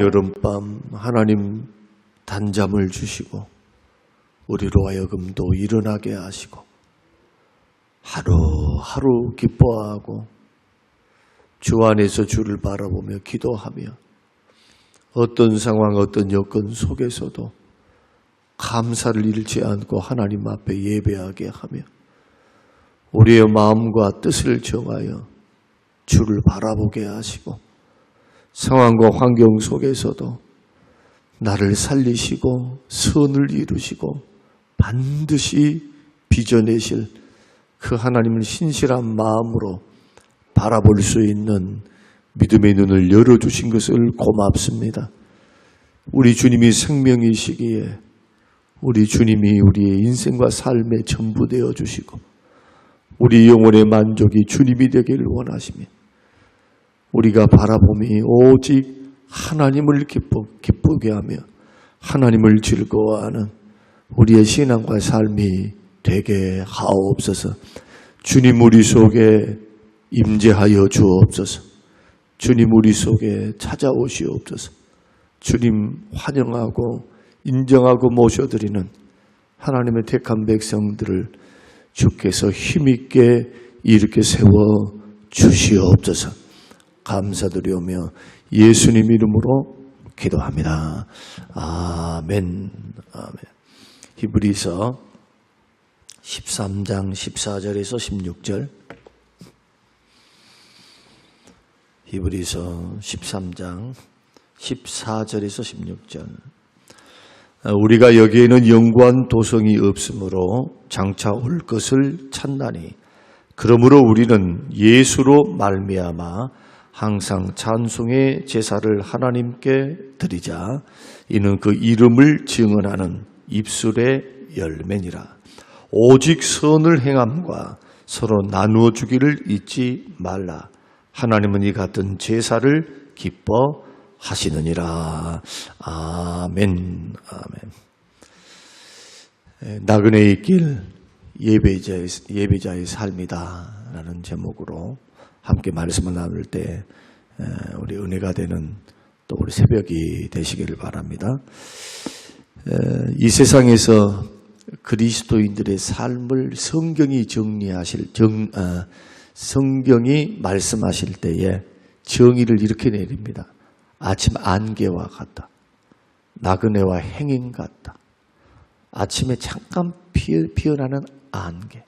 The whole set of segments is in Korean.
여름밤 하나님 단잠을 주시고 우리로 하여금도 일어나게 하시고 하루하루 기뻐하고 주 안에서 주를 바라보며 기도하며 어떤 상황 어떤 여건 속에서도 감사를 잃지 않고 하나님 앞에 예배하게 하며 우리의 마음과 뜻을 정하여 주를 바라보게 하시고 상황과 환경 속에서도 나를 살리시고 선을 이루시고 반드시 빚어내실 그 하나님을 신실한 마음으로 바라볼 수 있는 믿음의 눈을 열어주신 것을 고맙습니다. 우리 주님이 생명이시기에 우리 주님이 우리의 인생과 삶의 전부 되어주시고 우리 영혼의 만족이 주님이 되기를 원하시며 우리가 바라봄이 오직 하나님을 기쁘게 하며 하나님을 즐거워하는 우리의 신앙과 삶이 되게 하옵소서. 주님 우리 속에 임재하여 주옵소서. 주님 우리 속에 찾아오시옵소서. 주님 환영하고 인정하고 모셔드리는 하나님의 택한 백성들을 주께서 힘있게 일으켜 세워 주시옵소서. 감사드리오며 예수님 이름으로 기도합니다. 아멘. 아멘. 히브리서 13장 14절에서 16절. 히브리서 13장 14절에서 16절. 우리가 여기에는 영구한 도성이 없으므로 장차 올 것을 찾나니 그러므로 우리는 예수로 말미암아 항상 찬송의 제사를 하나님께 드리자. 이는 그 이름을 증언하는 입술의 열매니라. 오직 선을 행함과 서로 나누어 주기를 잊지 말라. 하나님은 이 같은 제사를 기뻐하시느니라. 아멘. 아멘. 나그네의 길 예배자의 삶이다 라는 제목으로 함께 말씀을 나눌 때 우리 은혜가 되는 또 우리 새벽이 되시기를 바랍니다. 이 세상에서 그리스도인들의 삶을 성경이 성경이 말씀하실 때에 정의를 이렇게 내립니다. 아침 안개와 같다. 나그네와 행인 같다. 아침에 잠깐 피어나는 안개.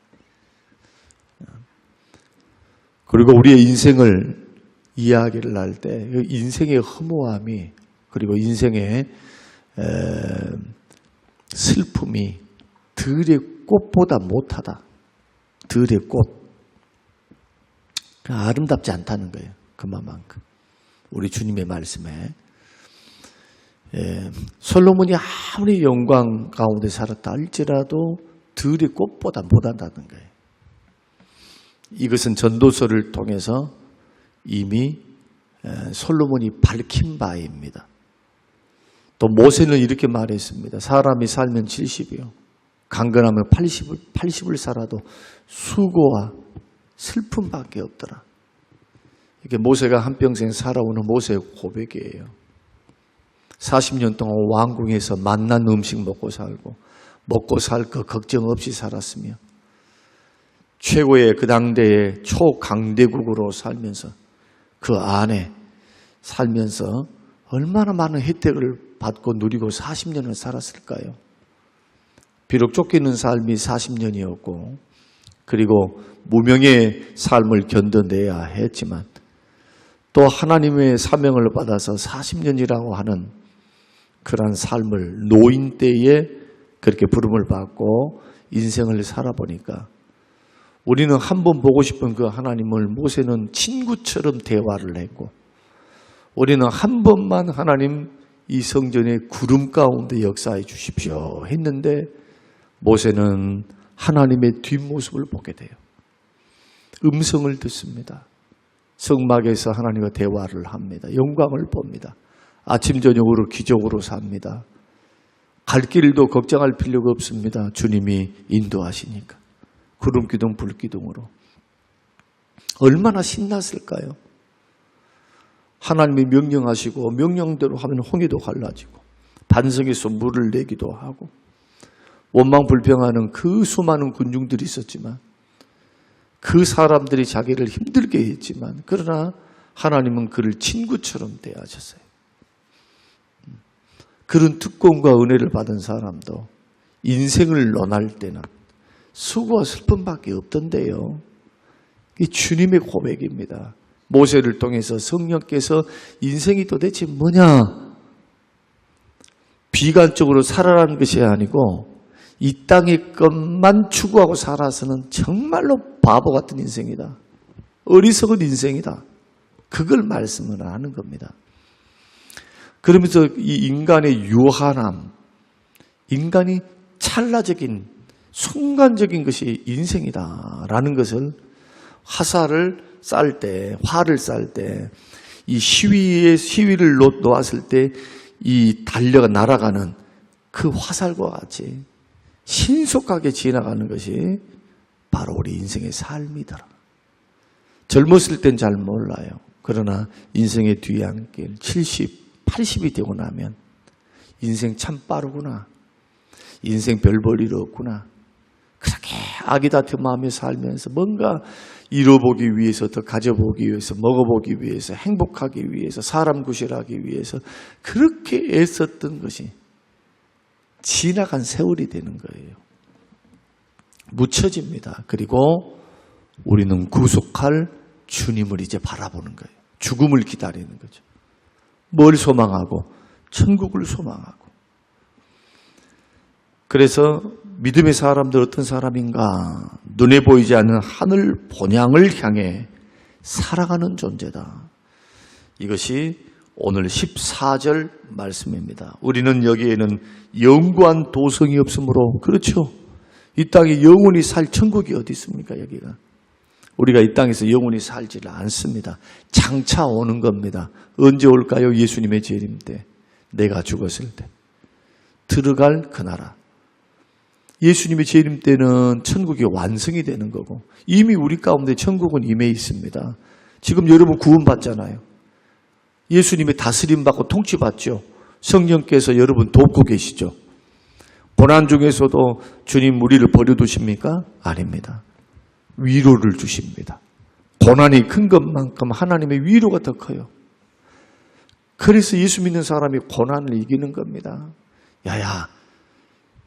그리고 우리의 인생을 이야기를 할 때 인생의 허무함이 그리고 인생의 슬픔이 들의 꽃보다 못하다. 들의 꽃. 아름답지 않다는 거예요. 그만큼. 우리 주님의 말씀에. 솔로몬이 아무리 영광 가운데 살았다 할지라도 들의 꽃보다 못한다는 거예요. 이것은 전도서를 통해서 이미 솔로몬이 밝힌 바입니다. 또 모세는 이렇게 말했습니다. 사람이 살면 70이요. 강건하면 80을 살아도 수고와 슬픔밖에 없더라. 이게 모세가 한평생 살아오는 모세의 고백이에요. 40년 동안 왕궁에서 맛난 음식 먹고 살고 먹고 살 거 걱정 없이 살았으며 최고의 그 당대의 초강대국으로 살면서 그 안에 살면서 얼마나 많은 혜택을 받고 누리고 40년을 살았을까요? 비록 쫓기는 삶이 40년이었고 그리고 무명의 삶을 견뎌내야 했지만 또 하나님의 사명을 받아서 40년이라고 하는 그러한 삶을 노인 때에 그렇게 부름을 받고 인생을 살아보니까 우리는 한번 보고 싶은 그 하나님을 모세는 친구처럼 대화를 했고 우리는 한 번만 하나님 이 성전의 구름 가운데 역사해 주십시오 했는데 모세는 하나님의 뒷모습을 보게 돼요. 음성을 듣습니다. 성막에서 하나님과 대화를 합니다. 영광을 봅니다. 아침 저녁으로 기적으로 삽니다. 갈 길도 걱정할 필요가 없습니다. 주님이 인도하시니까. 구름 기둥 불 기둥으로. 얼마나 신났을까요? 하나님이 명령하시고 명령대로 하면 홍해도 갈라지고 반석에서 물을 내기도 하고 원망불평하는 그 수많은 군중들이 있었지만 그 사람들이 자기를 힘들게 했지만 그러나 하나님은 그를 친구처럼 대하셨어요. 그런 특권과 은혜를 받은 사람도 인생을 논할 때는 수고와 슬픔밖에 없던데요. 이 주님의 고백입니다. 모세를 통해서 성령께서 인생이 도대체 뭐냐? 비관적으로 살아라는 것이 아니고 이 땅의 것만 추구하고 살아서는 정말로 바보 같은 인생이다. 어리석은 인생이다. 그걸 말씀을 하는 겁니다. 그러면서 이 인간의 유한함, 인간이 찰나적인 순간적인 것이 인생이다라는 것을 화살을 쌀 때, 활을 쌀 때, 이 시위를 놓았을 때 이 달려가 날아가는 그 화살과 같이 신속하게 지나가는 것이 바로 우리 인생의 삶이더라. 젊었을 땐 잘 몰라요. 그러나 인생의 뒤안길 70, 80이 되고 나면 인생 참 빠르구나. 인생 별 볼 일 없구나. 그렇게 아기 다툰 마음에 살면서 뭔가 이뤄보기 위해서, 더 가져보기 위해서, 먹어보기 위해서, 행복하기 위해서, 사람 구실하기 위해서 그렇게 애썼던 것이 지나간 세월이 되는 거예요. 묻혀집니다. 그리고 우리는 구속할 주님을 이제 바라보는 거예요. 죽음을 기다리는 거죠. 뭘 소망하고? 천국을 소망하고. 그래서 믿음의 사람들 어떤 사람인가? 눈에 보이지 않는 하늘 본향을 향해 살아가는 존재다. 이것이 오늘 14절 말씀입니다. 우리는 여기에는 영구한 도성이 없으므로, 그렇죠. 이 땅에 영원히 살 천국이 어디 있습니까? 여기가. 우리가 이 땅에서 영원히 살지를 않습니다. 장차 오는 겁니다. 언제 올까요? 예수님의 재림 때, 내가 죽었을 때 들어갈 그 나라. 예수님의 재림 때는 천국이 완성이 되는 거고 이미 우리 가운데 천국은 임해 있습니다. 지금 여러분 구원받잖아요. 예수님의 다스림 받고 통치받죠. 성령께서 여러분 돕고 계시죠. 고난 중에서도 주님 우리를 버려두십니까? 아닙니다. 위로를 주십니다. 고난이 큰 것만큼 하나님의 위로가 더 커요. 그래서 예수 믿는 사람이 고난을 이기는 겁니다. 야야,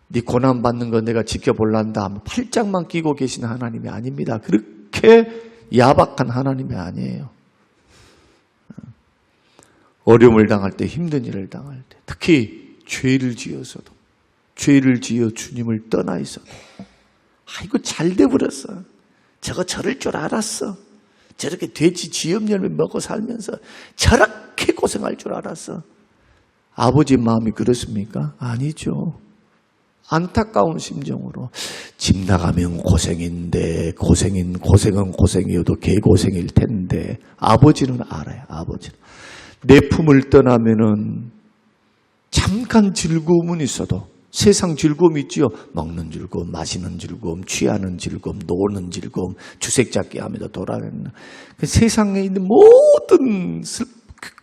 네 고난 받는 거 내가 지켜볼란다. 팔짱만 끼고 계시는 하나님이 아닙니다. 그렇게 야박한 하나님이 아니에요. 어려움을 당할 때, 힘든 일을 당할 때, 특히 죄를 지어서도, 죄를 지어 주님을 떠나 있어도, 아이고 잘 돼버렸어. 저거 저럴 줄 알았어. 저렇게 돼지 지엽 열매 먹고 살면서 저렇게 고생할 줄 알았어. 아버지 마음이 그렇습니까? 아니죠. 안타까운 심정으로 집 나가면 고생인데 고생은 고생이어도 개고생일 텐데 아버지는 알아요. 아버지는 내 품을 떠나면은 잠깐 즐거움은 있어도 세상 즐거움이 있지요. 먹는 즐거움, 마시는 즐거움, 취하는 즐거움, 노는 즐거움, 주색잡기 하면서 돌아다니는 그 세상에 있는 모든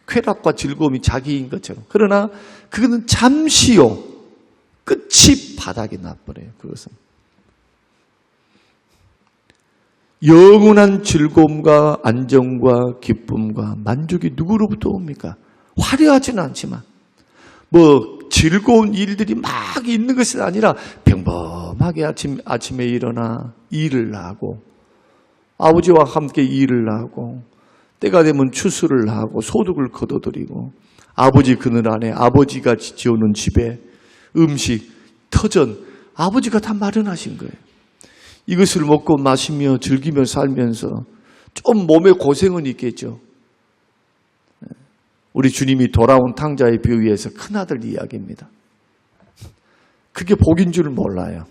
쾌락과 즐거움이 자기인 것처럼. 그러나 그거는 잠시요. 끝이 바닥이 나버려요. 그것은 영원한 즐거움과 안정과 기쁨과 만족이 누구로부터 옵니까? 화려하지는 않지만 뭐 즐거운 일들이 막 있는 것이 아니라 평범하게 아침에 일어나 일을 하고 아버지와 함께 일을 하고 때가 되면 추수를 하고 소득을 거둬들이고 아버지 그늘 안에 아버지가 지어놓은 집에 음식, 터전 아버지가 다 마련하신 거예요. 이것을 먹고 마시며 즐기며 살면서 좀 몸에 고생은 있겠죠. 우리 주님이 돌아온 탕자의 비유에서 큰아들 이야기입니다. 그게 복인 줄 몰라요.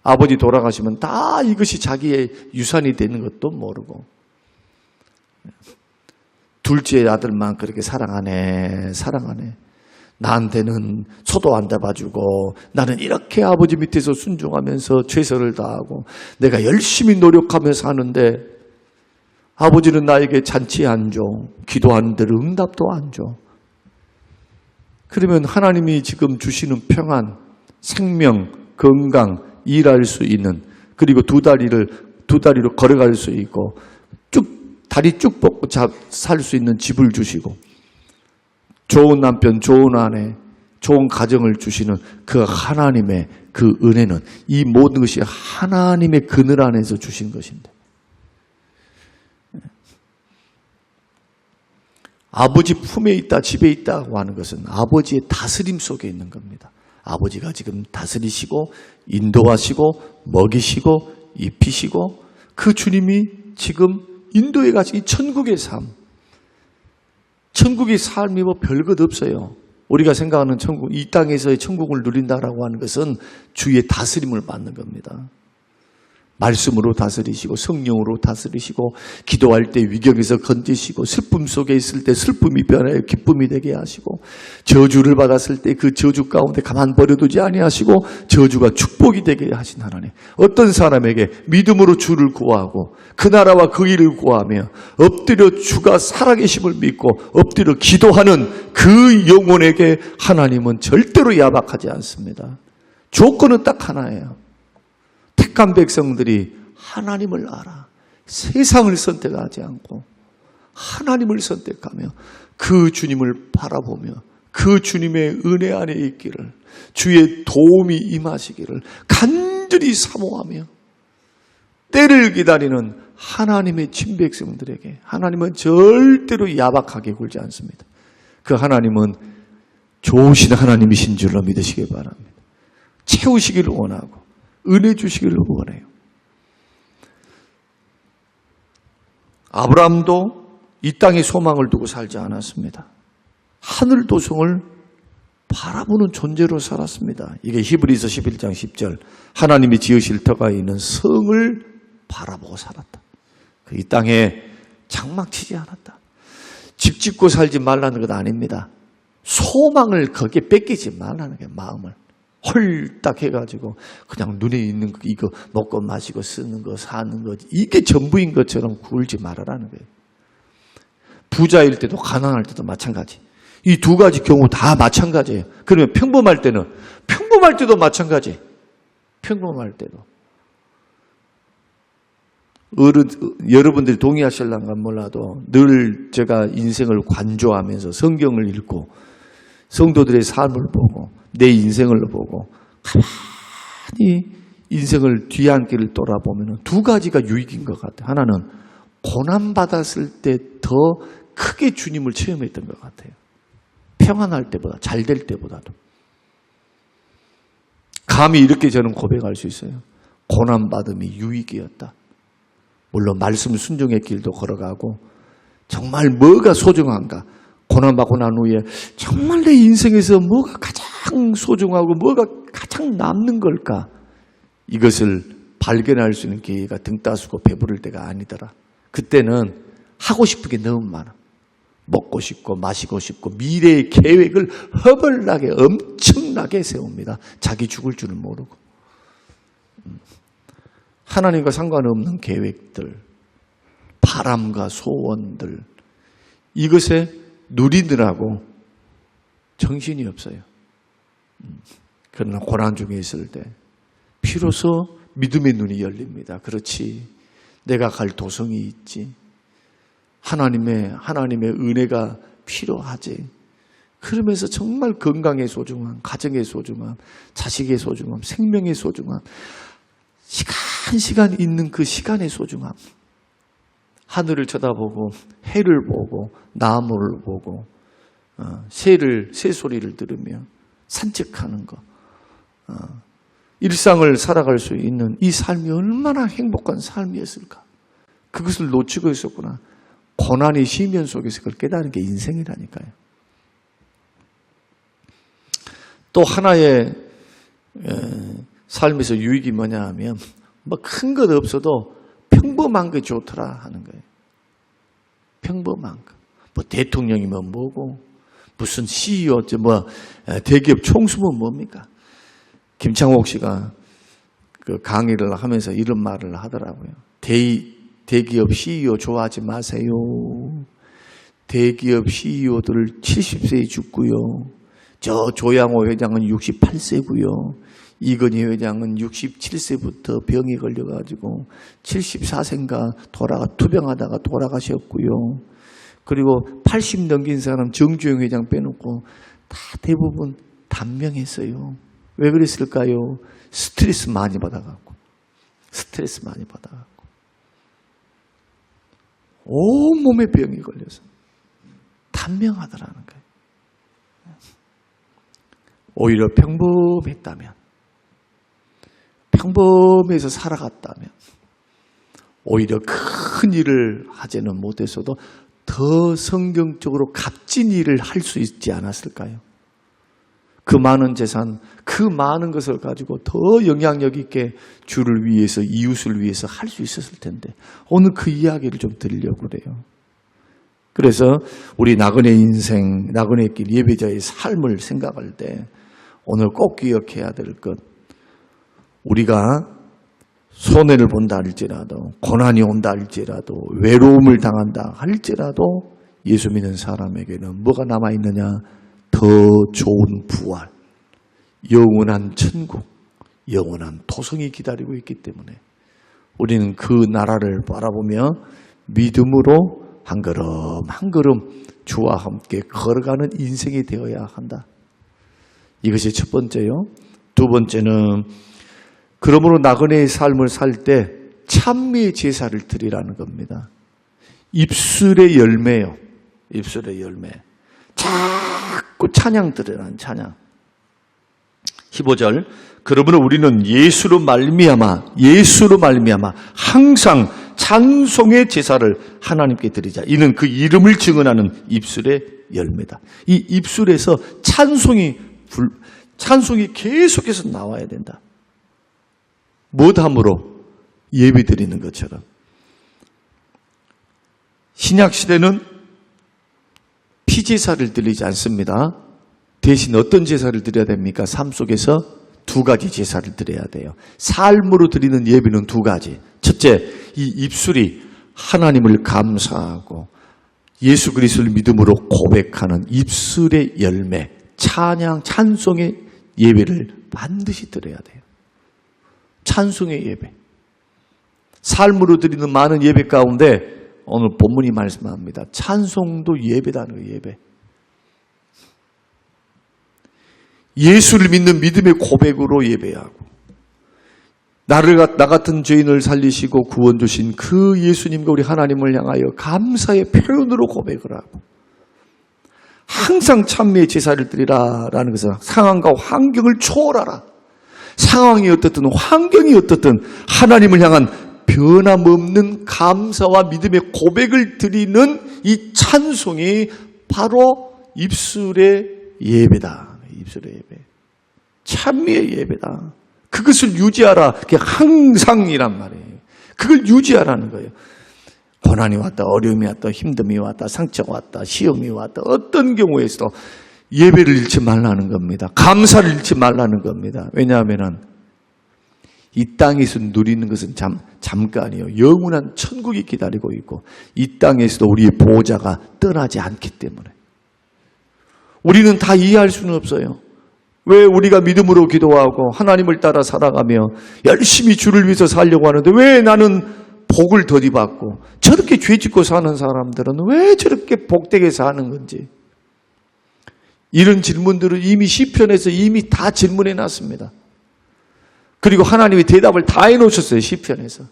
아버지 돌아가시면 다 이것이 자기의 유산이 되는 것도 모르고 둘째 아들만 그렇게 사랑하네. 나한테는 소도 안 잡아주고 나는 이렇게 아버지 밑에서 순종하면서 최선을 다하고 내가 열심히 노력하며 사는데 아버지는 나에게 잔치 안 줘. 기도하는 대로 응답도 안 줘. 그러면 하나님이 지금 주시는 평안, 생명, 건강, 일할 수 있는, 그리고 두 다리로 걸어갈 수 있고 다리 쭉 뻗고 살 수 있는 집을 주시고 좋은 남편, 좋은 아내, 좋은 가정을 주시는 그 하나님의 그 은혜는 이 모든 것이 하나님의 그늘 안에서 주신 것인데, 아버지 품에 있다, 집에 있다고 하는 것은 아버지의 다스림 속에 있는 겁니다. 아버지가 지금 다스리시고 인도하시고 먹이시고 입히시고 그 주님이 지금 인도에 가신 이 천국의 삶, 천국의 삶이 뭐 별것 없어요. 우리가 생각하는 천국, 이 땅에서의 천국을 누린다라고 하는 것은 주의 다스림을 받는 겁니다. 말씀으로 다스리시고 성령으로 다스리시고 기도할 때 위경에서 건지시고 슬픔 속에 있을 때 슬픔이 변하여 기쁨이 되게 하시고 저주를 받았을 때 그 저주 가운데 가만 버려두지 아니하시고 저주가 축복이 되게 하신 하나님. 어떤 사람에게 믿음으로 주를 구하고 그 나라와 그 일을 구하며 엎드려 주가 살아계심을 믿고 엎드려 기도하는 그 영혼에게 하나님은 절대로 야박하지 않습니다. 조건은 딱 하나예요. 택한 백성들이 하나님을 알아 세상을 선택하지 않고 하나님을 선택하며 그 주님을 바라보며 그 주님의 은혜 안에 있기를, 주의 도움이 임하시기를 간절히 사모하며 때를 기다리는 하나님의 친백성들에게 하나님은 절대로 야박하게 굴지 않습니다. 그 하나님은 좋으신 하나님이신 줄로 믿으시기 바랍니다. 채우시기를 원하고 은혜 주시기를 원해요. 아브라함도 이 땅에 소망을 두고 살지 않았습니다. 하늘 도성을 바라보는 존재로 살았습니다. 이게 히브리서 11장 10절, 하나님이 지으실 터가 있는 성을 바라보고 살았다. 이 땅에 장막치지 않았다. 집 짓고 살지 말라는 것 아닙니다. 소망을 거기에 뺏기지 말라는 게, 마음을 홀딱 해가지고 그냥 눈에 있는 거 이거 먹고 마시고 쓰는 거 사는 거 이게 전부인 것처럼 굴지 말아라는 거예요. 부자일 때도 가난할 때도 마찬가지. 이 두 가지 경우 다 마찬가지예요. 그러면 평범할 때도 마찬가지. 평범할 때도. 여러분들이 동의하실란가 몰라도 늘 제가 인생을 관조하면서 성경을 읽고 성도들의 삶을 보고 내 인생을 보고 가만히 인생을 뒤안길을 돌아보면 두 가지가 유익인 것 같아요. 하나는 고난받았을 때 더 크게 주님을 체험했던 것 같아요. 평안할 때보다, 잘 될 때보다도. 감히 이렇게 저는 고백할 수 있어요. 고난받음이 유익이었다. 물론 말씀 순종의 길도 걸어가고 정말 뭐가 소중한가, 고난받고 난 후에 정말 내 인생에서 뭐가 가장 소중하고 뭐가 가장 남는 걸까, 이것을 발견할 수 있는 기회가 등 따수고 배부를 때가 아니더라. 그때는 하고 싶은 게 너무 많아. 먹고 싶고 마시고 싶고 미래의 계획을 허벌나게 엄청나게 세웁니다. 자기 죽을 줄은 모르고. 하나님과 상관없는 계획들, 바람과 소원들, 이것에 누리느라고 정신이 없어요. 그러나 고난 중에 있을 때 비로소 믿음의 눈이 열립니다. 그렇지, 내가 갈 도성이 있지. 하나님의 은혜가 필요하지. 그러면서 정말 건강의 소중함, 가정의 소중함, 자식의 소중함, 생명의 소중함, 시간 있는 그 시간의 소중함, 하늘을 쳐다보고 해를 보고 나무를 보고 새 소리를 들으며 산책하는 것, 일상을 살아갈 수 있는 이 삶이 얼마나 행복한 삶이었을까. 그것을 놓치고 있었구나. 고난의 시면 속에서 그걸 깨달은 게 인생이라니까요. 또 하나의 삶에서 유익이 뭐냐 하면, 뭐 큰 것 없어도 평범한 게 좋더라 하는 거예요. 평범한 거. 뭐 대통령이면 뭐고, 무슨 CEO, 대기업 총수면 뭡니까? 김창옥 씨가 그 강의를 하면서 이런 말을 하더라고요. 대기업 CEO 좋아하지 마세요. 대기업 CEO들 70세에 죽고요. 저 조양호 회장은 68세고요. 이건희 회장은 67세부터 병이 걸려가지고 74세인가 투병하다가 돌아가셨고요. 그리고 80 넘긴 사람 정주영 회장 빼놓고 다 대부분 단명했어요. 왜 그랬을까요? 스트레스 많이 받아갖고. 온몸에 병이 걸려서 단명하더라는 거예요. 오히려 평범해서 살아갔다면, 오히려 큰 일을 하지는 못했어도 더 성경적으로 값진 일을 할 수 있지 않았을까요? 그 많은 재산, 그 많은 것을 가지고 더 영향력 있게 주를 위해서, 이웃을 위해서 할 수 있었을 텐데, 오늘 그 이야기를 좀 드리려고 그래요. 그래서 우리 나그네 인생, 나그네 길 예배자의 삶을 생각할 때 오늘 꼭 기억해야 될 것, 우리가 손해를 본다 할지라도, 고난이 온다 할지라도, 외로움을 당한다 할지라도 예수 믿는 사람에게는 뭐가 남아있느냐? 더 좋은 부활, 영원한 천국, 영원한 도성이 기다리고 있기 때문에 우리는 그 나라를 바라보며 믿음으로 한 걸음 한 걸음 주와 함께 걸어가는 인생이 되어야 한다. 이것이 첫 번째요. 두 번째는 그러므로 나그네의 삶을 살 때 찬미의 제사를 드리라는 겁니다. 입술의 열매요. 입술의 열매. 자꾸 찬양 드리라는 찬양. 15절. 그러므로 우리는 예수로 말미암아 항상 찬송의 제사를 하나님께 드리자. 이는 그 이름을 증언하는 입술의 열매다. 이 입술에서 찬송이 계속해서 나와야 된다. 무엇함으로? 예배 드리는 것처럼. 신약시대는 피제사를 드리지 않습니다. 대신 어떤 제사를 드려야 됩니까? 삶 속에서 두 가지 제사를 드려야 돼요. 삶으로 드리는 예배는 두 가지. 첫째, 이 입술이 하나님을 감사하고 예수 그리스도를 믿음으로 고백하는 입술의 열매, 찬양, 찬송의 예배를 반드시 드려야 돼요. 찬송의 예배. 삶으로 드리는 많은 예배 가운데 오늘 본문이 말씀합니다. 찬송도 예배다는 거예요. 예배. 예수를 믿는 믿음의 고백으로 예배하고, 나 같은 죄인을 살리시고 구원 주신 그 예수님과 우리 하나님을 향하여 감사의 표현으로 고백을 하고, 항상 찬미의 제사를 드리라라는 것은 상황과 환경을 초월하라. 상황이 어떻든 환경이 어떻든 하나님을 향한 변함없는 감사와 믿음의 고백을 드리는 이 찬송이 바로 입술의 예배다. 입술의 예배. 찬미의 예배다. 그것을 유지하라. 그게 항상이란 말이에요. 그걸 유지하라는 거예요. 고난이 왔다, 어려움이 왔다, 힘듦이 왔다, 상처가 왔다, 시험이 왔다, 어떤 경우에서도 예배를 잃지 말라는 겁니다. 감사를 잃지 말라는 겁니다. 왜냐하면 이 땅에서 누리는 것은 잠깐이에요. 영원한 천국이 기다리고 있고 이 땅에서도 우리의 보호자가 떠나지 않기 때문에 우리는 다 이해할 수는 없어요. 왜 우리가 믿음으로 기도하고 하나님을 따라 살아가며 열심히 주를 위해서 살려고 하는데 왜 나는 복을 더디 받고 저렇게 죄짓고 사는 사람들은 왜 저렇게 복되게 사는 건지, 이런 질문들을 이미 시편에서 이미 다 질문해 놨습니다. 그리고 하나님이 대답을 다 해놓으셨어요. 시편에서.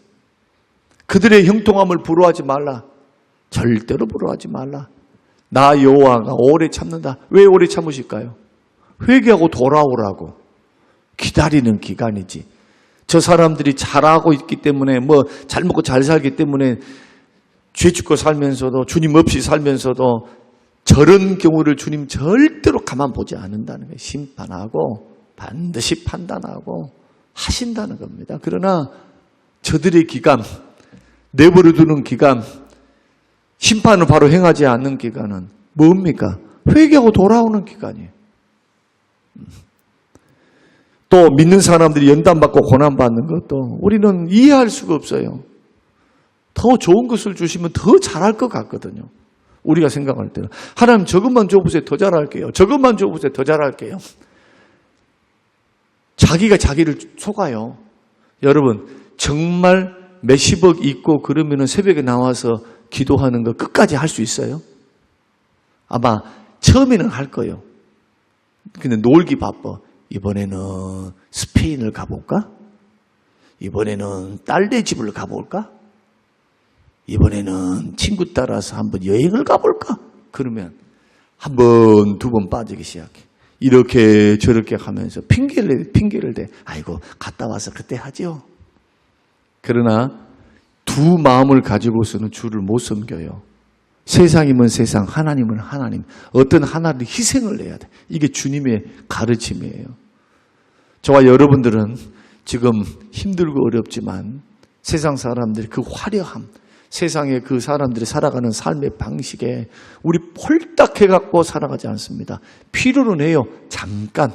그들의 형통함을 부러워하지 말라. 절대로 부러워하지 말라. 나 여호와가 오래 참는다. 왜 오래 참으실까요? 회개하고 돌아오라고. 기다리는 기간이지. 저 사람들이 잘하고 있기 때문에 잘 먹고 잘 살기 때문에 죄 짓고 살면서도 주님 없이 살면서도 저런 경우를 주님 절대로 가만 보지 않는다는 거예요. 심판하고 반드시 판단하고 하신다는 겁니다. 그러나 저들의 기간, 내버려 두는 기간, 심판을 바로 행하지 않는 기간은 뭡니까? 회개하고 돌아오는 기간이에요. 또 믿는 사람들이 연단받고 고난받는 것도 우리는 이해할 수가 없어요. 더 좋은 것을 주시면 더 잘할 것 같거든요. 우리가 생각할 때는. 하나님 저것만 줘보세요. 더 잘할게요. 저것만 줘보세요. 더 잘할게요. 자기가 자기를 속아요. 여러분, 정말 몇십억 있고 그러면은 새벽에 나와서 기도하는 거 끝까지 할 수 있어요? 아마 처음에는 할 거예요. 근데 놀기 바빠. 이번에는 스페인을 가볼까? 이번에는 딸네 집을 가볼까? 이번에는 친구 따라서 한번 여행을 가볼까? 그러면 한 번, 두 번 빠지기 시작해. 이렇게 저렇게 하면서 핑계를 대. 아이고, 갔다 와서 그때 하죠. 그러나 두 마음을 가지고서는 주를 못 섬겨요. 세상이면 세상, 하나님은 하나님. 어떤 하나를 희생을 해야 돼. 이게 주님의 가르침이에요. 저와 여러분들은 지금 힘들고 어렵지만 세상 사람들이 그 화려함, 세상에 그 사람들이 살아가는 삶의 방식에 우리 폴딱 해갖고 살아가지 않습니다. 필요는 해요. 잠깐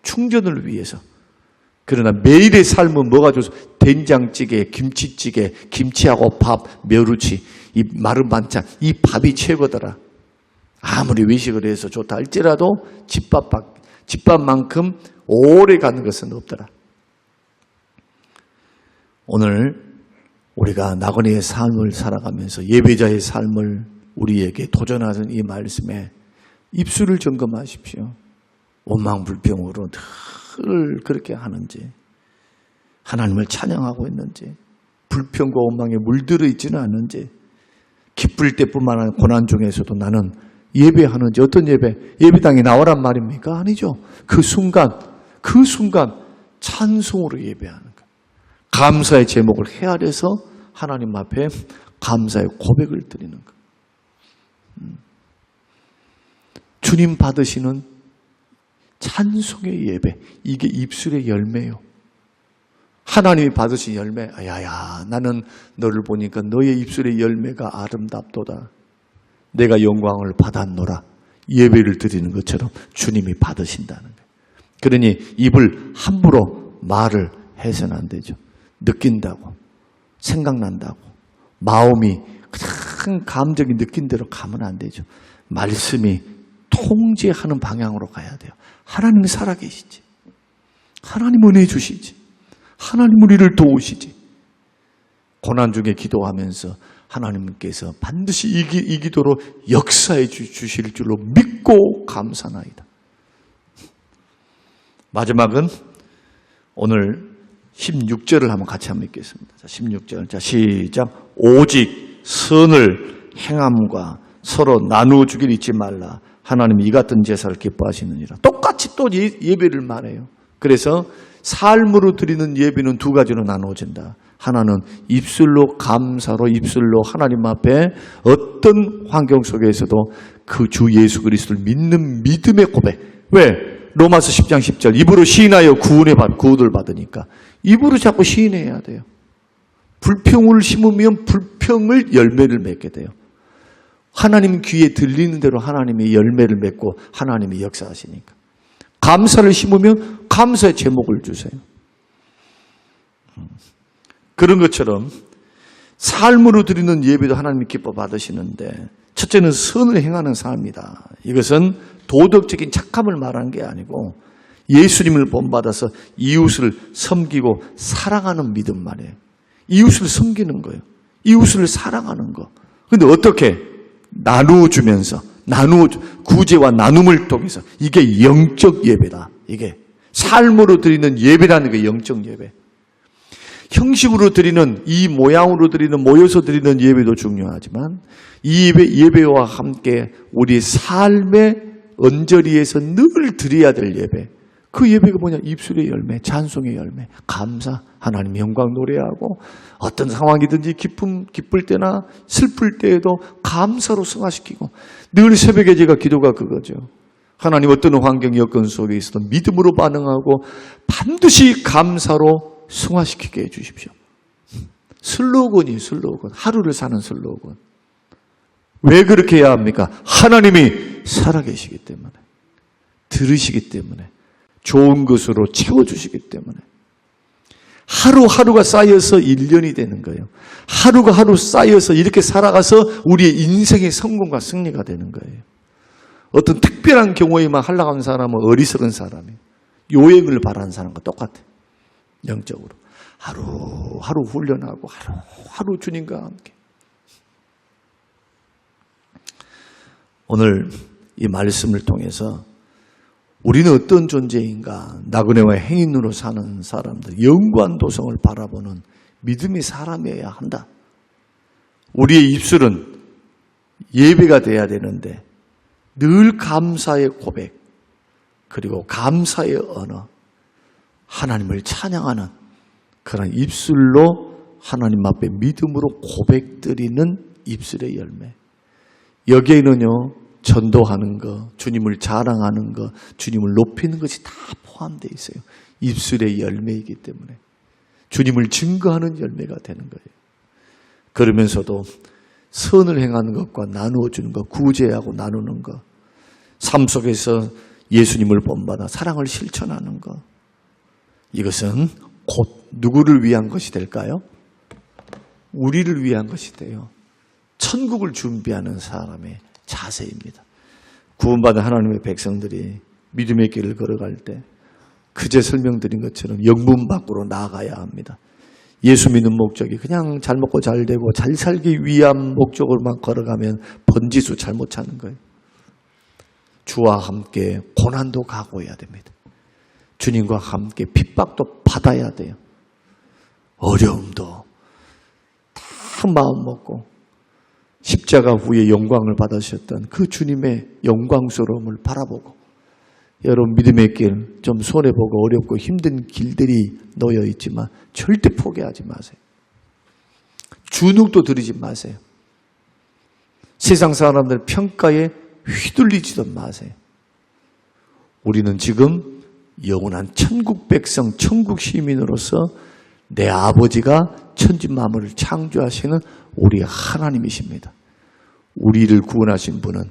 충전을 위해서. 그러나 매일의 삶은 뭐가 좋소? 된장찌개, 김치찌개, 김치하고 밥, 멸우치, 이 마른 반찬, 이 밥이 최고더라. 아무리 외식을 해서 좋다 할지라도 집밥만큼 오래 가는 것은 없더라. 오늘 우리가 나그네의 삶을 살아가면서 예배자의 삶을 우리에게 도전하는 이 말씀에 입술을 점검하십시오. 원망불평으로 늘 그렇게 하는지, 하나님을 찬양하고 있는지, 불평과 원망에 물들어 있지는 않는지, 기쁠 때뿐만 아니라 고난 중에서도 나는 예배하는지, 어떤 예배당에 나오란 말입니까? 아니죠. 그 순간 찬송으로 예배하는 거예요. 감사의 제목을 헤아려서 하나님 앞에 감사의 고백을 드리는 거예요. 주님 받으시는 찬송의 예배, 이게 입술의 열매요. 하나님이 받으신 열매, 야야, 나는 너를 보니까 너의 입술의 열매가 아름답도다. 내가 영광을 받았노라. 예배를 드리는 것처럼 주님이 받으신다는 거예요. 그러니 입을 함부로 말을 해서는 안 되죠. 느낀다고, 생각난다고, 마음이 큰 감정이 느낀 대로 가면 안 되죠. 말씀이 통제하는 방향으로 가야 돼요. 하나님이 살아계시지. 하나님 은혜 주시지. 하나님 우리를 도우시지. 고난 중에 기도하면서 하나님께서 반드시 이 기도로 역사해 주실 줄로 믿고 감사나이다. 마지막은 오늘 16절을 한번 같이 한번 읽겠습니다. 자, 16절. 자, 시작. 오직 선을 행함과 서로 나누어 주길 잊지 말라. 하나님 이 같은 제사를 기뻐하시느니라. 똑같이 또 예배를 말해요. 그래서 삶으로 드리는 예배는 두 가지로 나누어진다. 하나는 입술로 감사로 입술로 하나님 앞에 어떤 환경 속에서도 그 주 예수 그리스도를 믿는 믿음의 고백. 왜? 로마서 10장 10절 입으로 시인하여 구원을 받으니까 입으로 자꾸 시인해야 돼요. 불평을 심으면 불평을 열매를 맺게 돼요. 하나님 귀에 들리는 대로 하나님이 열매를 맺고 하나님이 역사하시니까. 감사를 심으면 감사의 제목을 주세요. 그런 것처럼 삶으로 드리는 예배도 하나님이 기뻐 받으시는데 첫째는 선을 행하는 삶이다. 이것은 도덕적인 착함을 말하는 게 아니고 예수님을 본받아서 이웃을 섬기고 사랑하는 믿음 말이에요. 이웃을 섬기는 거예요. 이웃을 사랑하는 거. 그런데 어떻게? 나누어주면서 구제와 나눔을 통해서 이게 영적 예배다. 이게 삶으로 드리는 예배라는 게 영적 예배. 형식으로 드리는 이 모양으로 드리는 모여서 드리는 예배도 중요하지만 이 예배와 함께 우리 삶의 언저리에서 늘 드려야 될 예배. 그 예배가 뭐냐? 입술의 열매, 찬송의 열매, 감사, 하나님 영광 노래하고 어떤 상황이든지 기쁠 때나 슬플 때에도 감사로 승화시키고 늘 새벽에 제가 기도가 그거죠. 하나님 어떤 환경 여건 속에 있어도 믿음으로 반응하고 반드시 감사로 승화시키게 해주십시오. 슬로건이 슬로건. 하루를 사는 슬로건. 왜 그렇게 해야 합니까? 하나님이 살아계시기 때문에. 들으시기 때문에. 좋은 것으로 채워주시기 때문에. 하루하루가 쌓여서 1년이 되는 거예요. 하루가 하루 쌓여서 이렇게 살아가서 우리의 인생의 성공과 승리가 되는 거예요. 어떤 특별한 경우에만 하려고 하는 사람은 어리석은 사람이에요. 요행을 바라는 사람과 똑같아요. 영적으로. 하루하루 훈련하고 하루하루 주님과 함께. 오늘 이 말씀을 통해서 우리는 어떤 존재인가, 나그네와 행인으로 사는 사람들, 영구한 도성을 바라보는 믿음의 사람이어야 한다. 우리의 입술은 예배가 돼야 되는데 늘 감사의 고백, 그리고 감사의 언어, 하나님을 찬양하는 그런 입술로 하나님 앞에 믿음으로 고백드리는 입술의 열매. 여기에는요, 전도하는 거, 주님을 자랑하는 거, 주님을 높이는 것이 다 포함되어 있어요. 입술의 열매이기 때문에 주님을 증거하는 열매가 되는 거예요. 그러면서도 선을 행하는 것과 나누어주는 것, 구제하고 나누는 것, 삶 속에서 예수님을 본받아 사랑을 실천하는 것, 이것은 곧 누구를 위한 것이 될까요? 우리를 위한 것이 돼요. 천국을 준비하는 사람의 자세입니다. 구원받은 하나님의 백성들이 믿음의 길을 걸어갈 때 그제 설명드린 것처럼 영문 밖으로 나아가야 합니다. 예수 믿는 목적이 그냥 잘 먹고 잘 되고 잘 살기 위한 목적으로만 걸어가면 번지수 잘못 찾는 거예요. 주와 함께 고난도 각오해야 됩니다. 주님과 함께 핍박도 받아야 돼요. 어려움도 다 마음 먹고 십자가 후에 영광을 받으셨던 그 주님의 영광스러움을 바라보고, 여러분 믿음의 길 좀 손해보고 어렵고 힘든 길들이 놓여 있지만 절대 포기하지 마세요. 주눅도 들이지 마세요. 세상 사람들 평가에 휘둘리지도 마세요. 우리는 지금 영원한 천국 백성, 천국 시민으로서 내 아버지가 천지 만물을 창조하시는 우리 하나님이십니다. 우리를 구원하신 분은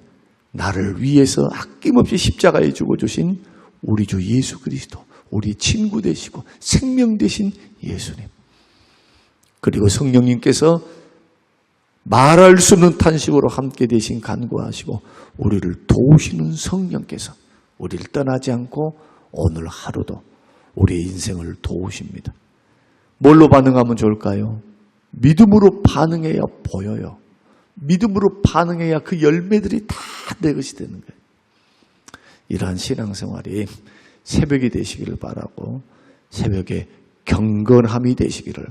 나를 위해서 아낌없이 십자가에 죽어주신 우리 주 예수 그리스도, 우리 친구 되시고 생명 되신 예수님, 그리고 성령님께서 말할 수 없는 탄식으로 함께 되신 간구하시고 우리를 도우시는 성령께서 우리를 떠나지 않고 오늘 하루도 우리의 인생을 도우십니다. 뭘로 반응하면 좋을까요? 믿음으로 반응해야 보여요. 믿음으로 반응해야 그 열매들이 다 내 것이 되는 거예요. 이러한 신앙생활이 새벽이 되시기를 바라고, 새벽에 경건함이 되시기를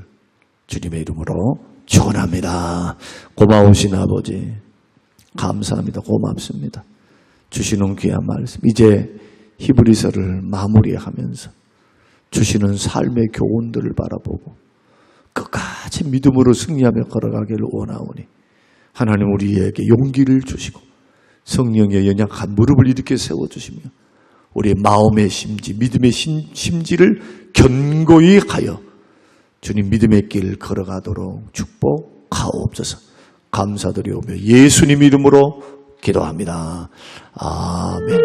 주님의 이름으로 축원합니다. 고마우신 아버지 감사합니다. 고맙습니다. 주시는 귀한 말씀, 이제 히브리서를 마무리하면서 주시는 삶의 교훈들을 바라보고 끝까지 믿음으로 승리하며 걸어가기를 원하오니 하나님 우리에게 용기를 주시고 성령의 연약한 무릎을 일으켜 세워주시며 우리의 마음의 심지, 믿음의 심지를 견고히 하여 주님 믿음의 길 걸어가도록 축복하옵소서. 감사드리오며 예수님 이름으로 기도합니다. 아멘.